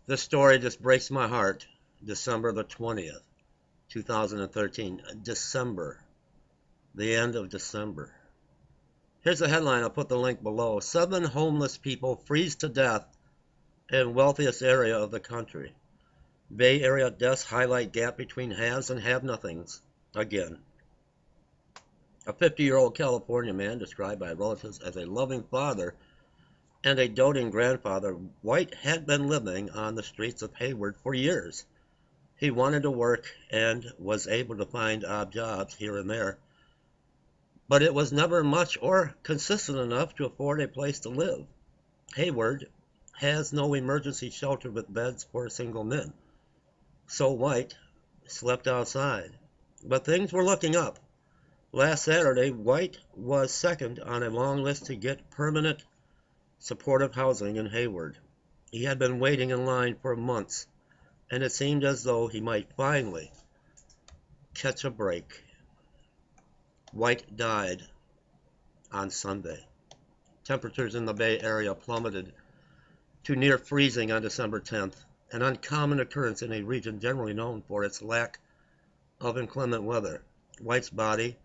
This story just breaks my heart. December the 20th, 2013. December. The end of December. Here's the headline. I'll put the link below. 7 homeless people freeze to death in wealthiest area of the country. Bay Area deaths highlight gap between haves and have-nothings. Again. A 50-year-old California man described by relatives as a loving father and a doting grandfather, White had been living on the streets of Hayward for years. He wanted to work and was able to find odd jobs here and there, but it was never much or consistent enough to afford a place to live. Hayward has no emergency shelter with beds for single men, so White slept outside. But things were looking up. Last Saturday, White was second on a long list to get permanent supportive housing in Hayward. He had been waiting in line for months, and it seemed as though he might finally catch a break. White died on Sunday. Temperatures in the Bay Area plummeted to near freezing on December 10th, an uncommon occurrence in a region generally known for its lack of inclement weather. White's body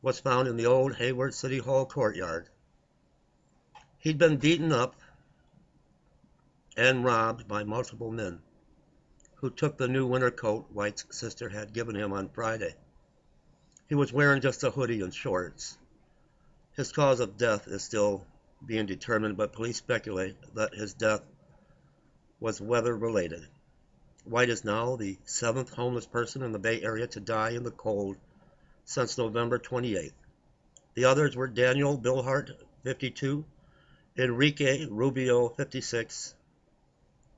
was found in the old Hayward City Hall courtyard. He'd been beaten up and robbed by multiple men who took the new winter coat White's sister had given him on Friday. He was wearing just a hoodie and shorts. His cause of death is still being determined, but police speculate that his death was weather-related. White is now the 7th homeless person in the Bay Area to die in the cold since November 28th. The others were Daniel Billhart, 52, Enrique Rubio, 56,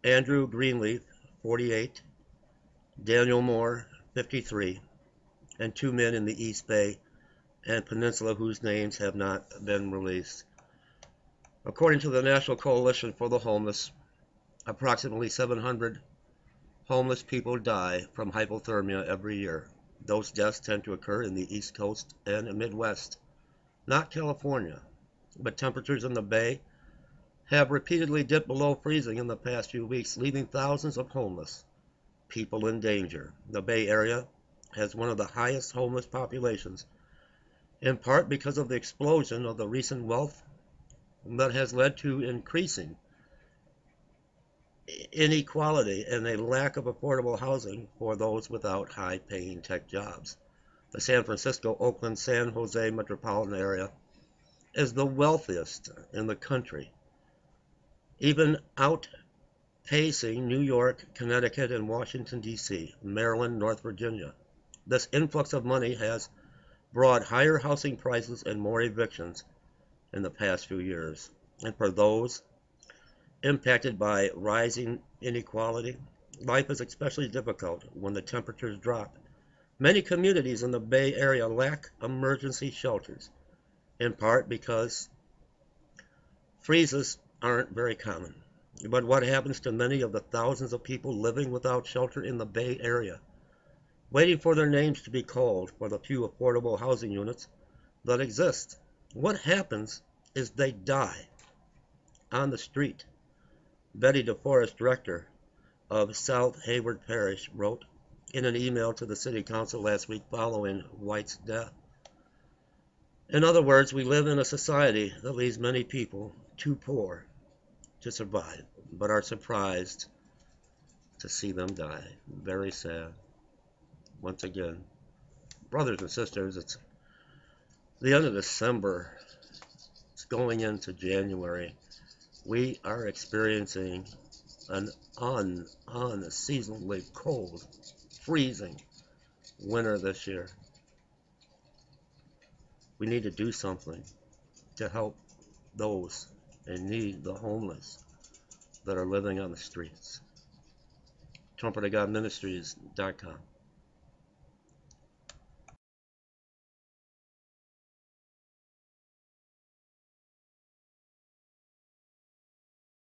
Andrew Greenleaf, 48, Daniel Moore, 53, and 2 men in the East Bay and Peninsula whose names have not been released. According to the National Coalition for the Homeless, approximately 700 homeless people die from hypothermia every year. Those deaths tend to occur in the East Coast and Midwest, not California, but temperatures in the Bay have repeatedly dipped below freezing in the past few weeks, leaving thousands of homeless people in danger. The Bay Area has one of the highest homeless populations, in part because of the explosion of the recent wealth that has led to increasing inequality and a lack of affordable housing for those without high-paying tech jobs. The San Francisco, Oakland, San Jose metropolitan area is the wealthiest in the country, even outpacing New York, Connecticut, and Washington, D.C., Maryland, North Virginia. This influx of money has brought higher housing prices and more evictions in the past few years. And for those impacted by rising inequality, life is especially difficult when the temperatures drop. Many communities in the Bay Area lack emergency shelters, in part because freezes aren't very common. But what happens to many of the thousands of people living without shelter in the Bay Area, waiting for their names to be called for the few affordable housing units that exist? What happens is they die on the street. Betty DeForest, director of South Hayward Parish, wrote in an email to the city council last week following White's death. In other words, we live in a society that leaves many people too poor to survive, but are surprised to see them die. Very sad. Once again, brothers and sisters, it's the end of December. It's going into January. We are experiencing an unseasonably cold, freezing winter this year. We need to do something to help those in need, the homeless that are living on the streets. TrumperToGodMinistries.com